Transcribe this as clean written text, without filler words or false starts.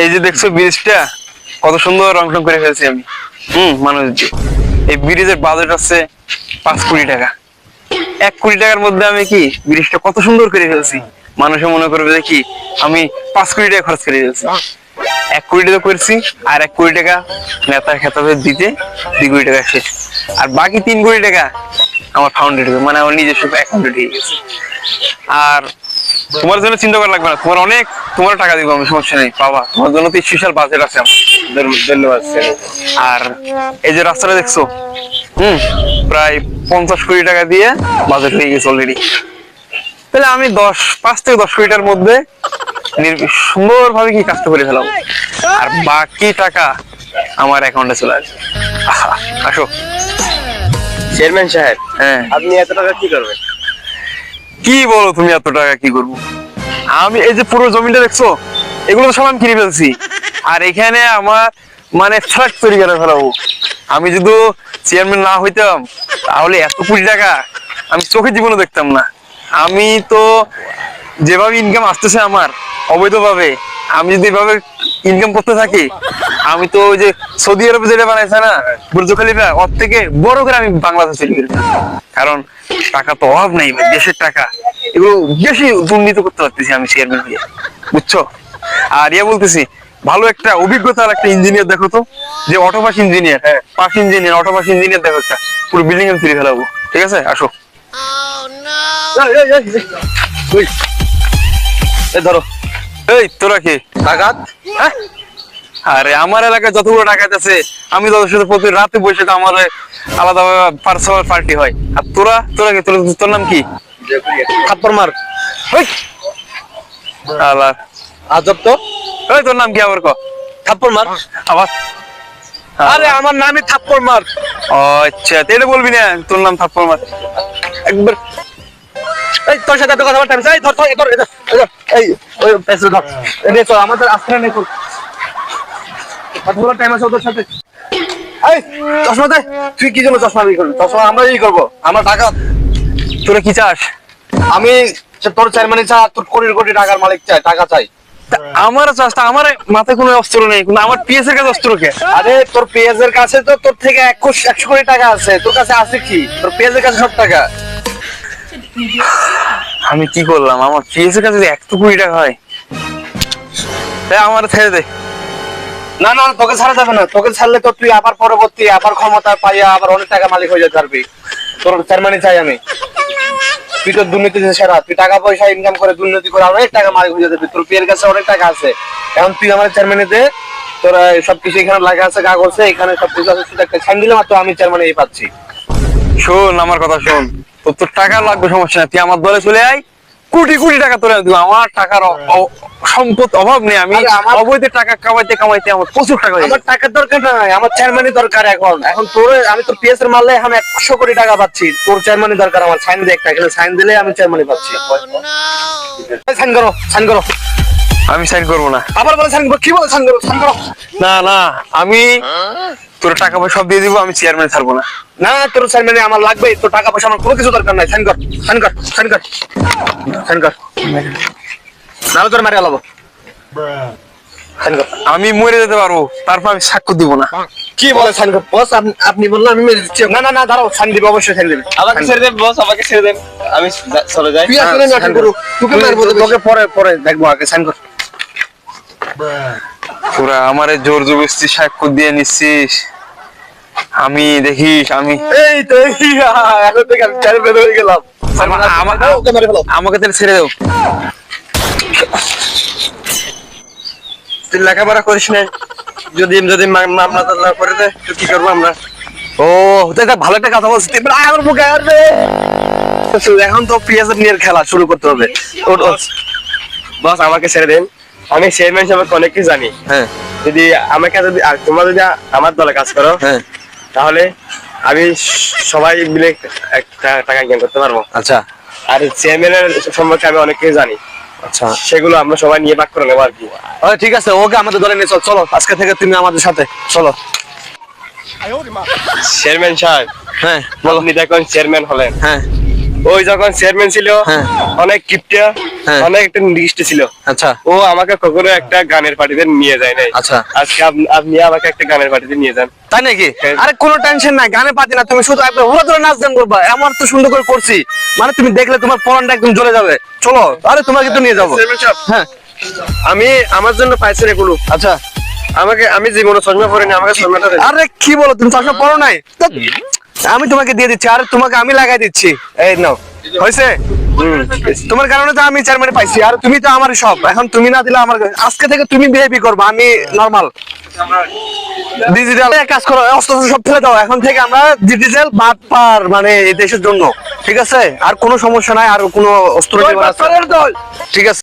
এই যে দেখছো ব্রিজটা কত সুন্দর রং টং করে ফেলছি আমি। মানুষ এই ব্রিজের বাজেট আছে 5 কোটি টাকা। 1 কোটি টাকার মধ্যে আমি কি ব্রিজটা কত সুন্দর করে ফেলছি। মানুষে মনে করবে যে কি আমি 5 কোটি টাকা খরচ করে ফেলছি। 1 কোটি টাকা করছি, আর 1 কোটি টাকা নেতা খেতাবে দিতে 2 কোটি টাকা শেষ। আর বাকি 3 কোটি টাকা আমার ফাউন্ডেড, মানে আমার নিজস্ব অ্যাকাউন্টে ঢুকে গেছে। আর তোমার জন্য চিন্তা করা লাগবে না, তোমার টাকা দিব আমি, সমস্যা নেই, পাবা। তোমার জন্য তো স্পেশাল বাজেট আছে আমার। ধন্যবাদ। আর এই যে রাস্তাটা দেখছো, প্রায় 50 কোটি টাকা দিয়ে বাজেট হয়ে গেছে অলরেডি। তাহলে আমি 5 থেকে 10 কোটিটার মধ্যে সুন্দর ভাবে কি কাজটা করে ফেলাম, আর বাকি টাকা আমার অ্যাকাউন্টে চলে আসবে। আসো চেয়ারম্যান সাহেব, হ্যাঁ আপনি এত টাকা কি করবেন? কি বলো তুমি, এত টাকা কি করবো আমি? এই যে পুরো জমিটা দেখছো, এগুলো তো সব আমি কিনে ফেলছি। আর এখানে আমার মানে ফ্ল্যাট তৈরি করে ফেলাবো। আমি যদি চেয়ারম্যান না হইতাম তাহলে এত কোটি টাকা আমি চোখে জীবনে দেখতাম না। আমি তো যেভাবে ইনকাম আসতেছে আমার অবৈধভাবে, আমি যদি এভাবে ইনকাম করতে থাকি, আমি তো ওই যে সৌদি আরবে যেটা বানাইছে না বুর্জ খলিফা, ওর থেকে বড় করে আমি বাংলাদেশ তৈরি করি। কারণ টাকা তো অভাব নেই, দেশের টাকা, এগুলো বেশি দুর্নীতি করতে পারতেছি আমি চেয়ারম্যান হয়ে, বুঝছো? আর বলতেছি, ভালো একটা অভিজ্ঞতার একটা ইঞ্জিনিয়ার দেখো তো, যে octopus engineer, pass engineer, octopus engineer দেখো, একটা পুরো বিল্ডিং এ ফিরে ফেলাবো। ঠিক আছে, আসো। ধরো। এই তোরা কি ডাকাত? আরে আমার এলাকায় যতগুলো ডাকাত আছে, আমি তোদের সাথে প্রতি রাতে বসে তো আমার আলাদা পার্সোনাল পার্টি হয়। আর তোরা কি, তোর নাম কি? থাপ্পড় মার। আজব তো। এই তোর নাম কি আবার ক? থাপ্পড় মার আবার? আরে আমার নামই থাপ্পড় মার। আচ্ছা, তাহলে বলবি না তোর নাম থাপ্পড় মার একবার। এই তোর সাথে কথা বলতে আমি, এই ধর ধর ধর এই ওই পেছনে ধর, এই চল আমাদের আস্তে নেই তোর কথা বলার টাইম আছে ওদের সাথে। এই চশমা দে। তুই কি জন্য চশমা বিক্রি করবি? চশমা আমরা ই করবো, আমরা টাকা। তোরা কি চাস? আমি তোর চেয়ারম্যান চা, তোর কোটি কোটি টাকার মালিক চাই, টাকা চাই। আমার চাস, আমার মাথায় কোনো অস্ত্র নেই, কিন্তু আমার পিএস এর কাছে অস্ত্র কে? আরে তোর পেঁয়াজের কাছে তো তোর থেকে 100 কোটি টাকা আছে, তোর কাছে আছে কি? তোর পেঁয়াজের কাছে সব টাকা। আমি কি করলাম? আমার পিএস এর কাছে 100 কোটি টাকা হয়, তাই আমার ছেড়ে দে। না না, তোকে ছাড়া যাবে না। তোকে ছাড়লে তো তুই আবার পরবর্তী আবার ক্ষমতা পাইয়া আবার অনেক টাকা মালিক হয়ে যেতে পারবি। তোর চেয়ারম্যানই চাই আমি। তুই তো দুর্নীতিতে সেরা, তুই টাকা পয়সা ইনকাম করে দুর্নীতি করে অনেক টাকা মালিক হয়ে যেতে পারবি। তোর পেয়ের কাছে অনেক টাকা আছে, এখন তুই আমার চেয়ারম্যানে দে। তোর সবকিছু এখানে লাগা আছে, কাগজে এখানে সবকিছু আছে, শুধু একটা সাইন দিলে মাত্র আমি চেয়ারম্যান এই পাচ্ছি। শোন আমার কথা শোন, তোর টাকা লাগবে, সমস্যা নাই, তুই আমার দলে চলে আয়, কোটি কোটি টাকা তোলে দিব। আমার টাকার সম্পদ অভাব নেই, আমি অবৈধ টাকা কামাইতে কামাইতে আমার প্রচুর টাকা। আমার টাকার দরকার নাই, আমার চেয়ারম্যানই দরকার। এখন এখন তোর আমি তোর পিএস এর মারলে এখন 100 কোটি টাকা পাচ্ছি, তোর চেয়ারম্যানই দরকার। আমার সাইন দে একটা, এখানে সাইন দিলে আমি চেয়ারম্যানই পাচ্ছি। সাইন করো, সাইন করো। আমি সাইন করবো না। আবার বলে সাইন করো, কি বলে সাইন করো? সাইন করো। না না, আমি তোর টাকা পয়সা সব দিয়ে দিব, আমি চেয়ারম্যান ছাড়বো না। না, তোর চেয়ারম্যানে আমার লাগবে, তোর টাকা পয়সা আমার কোনো কিছু দরকার নাই। সাইন কর, সাইন কর, সাইন কর, সাইন কর, নাহলে তোর মারিয়া লাবো। আমি মরে যেতে পারবো, তারপর আমি সাক্ষ্য দিব না। কি বলে সাইন কর? বস আপনি বললেন আমি মেরে দিচ্ছি। না না না, দাঁড়াও, সাইন দিব, অবশ্যই সাইন দিবে। আমাকে ছেড়ে দেন বস, আমাকে ছেড়ে দেন, আমি চলে যাই। তুই আসলে নাটক করু, তোকে মারবো, তোকে পরে পরে দেখবো, আগে সাইন কর। তোরা আমারে জোর জবরদস্তি সাক্ষ্য দিয়ে নিচ্ছিস, আমি দেখিস আমি এই তো এখন থেকে আমি চেয়ারম্যান হয়ে গেলাম। আমাকে তাহলে ছেড়ে দাও। তুই লেখাপড়া করিস না, যদি যদি মামলা টামলা করে দেয় তো কি করবো আমরা? ও তো এটা ভালো একটা কথা বলছিস, আমার মুখে আসবে। এখন তো পিএসএফ নিয়ে খেলা শুরু করতে হবে। বস আমাকে ছেড়ে দেন, আমি চেয়ারম্যান সম্পর্কে অনেক কিছু জানি। হ্যাঁ, যদি আমাকে যদি তোমরা যদি আমার দলে কাজ করো, হ্যাঁ, তাহলে আমি সবাই মিলে টাকা ইনকাম করতে পারবো। আচ্ছা আর চেয়ারম্যানের সম্পর্কে আমি অনেক কিছু জানি, আচ্ছা, সেগুলো আমরা সবাই নিয়ে ভাগ করে নেবো আর কি। ঠিক আছে, ওকে আমাদের দলে নিয়ে চল। চলো আজকে থেকে তুমি আমাদের সাথে চলো। চেয়ারম্যান সাহেব, হ্যাঁ আপনি দেখুন চেয়ারম্যান হলেন, হ্যাঁ, ওই যখন চেয়ারম্যান ছিল হ্যাঁ। অনেক কিপটা, হ্যাঁ। অনেক একটা নিষ্ঠ ছিল। আচ্ছা ও আমাকে কখনো একটা গানের পার্টিতে নিয়ে যায় নাই। আচ্ছা। আজকে আপনি আমাকে একটা গানের পার্টিতে নিয়ে যান। তাই নাকি? আরে কোনো টেনশন নাই, গানে পাতি না, তুমি শুধু একবার ওরা ধরে নাচ গান করবা, এমন তো সুন্দর করে করছি, মানে তুমি দেখলে তোমার পরানটা একদম জ্বলে যাবে। চলো, আরে তোমাকে তো নিয়ে যাবো। চেয়ারম্যান সাহেব, হ্যাঁ আমি আমার জন্য পাইছেন এগুলো। আচ্ছা। আমি জীবনে চশমা পরিনি, আমাকে চশমাটা দেন। আরে কি বলো, তুমি চশমা পরো নাই? ধ্যাৎ, আমি তোমাকে দিয়ে দিচ্ছি, আরে তোমাকে আমি লাগাই দিচ্ছি। এই নাও, হয়েছে? তোমার কারণে তো আমি চেয়ারম্যান পাইছি, আর তুমি তো আমার সব। এখন তুমি না দিলে আমার, আজকে থেকে তুমি বিহেভি করবা, আমি নরমাল ডিজিটাল কাজ করো, অস্ত্র সব ফেলে দাও। এখন থেকে আমরা ডিজিটাল বাদ পার, মানে এই দেশের জন্য, ঠিক আছে? আর কোনো সমস্যা নাই, আর কোনো অস্ত্র নেই। ঠিক আছে।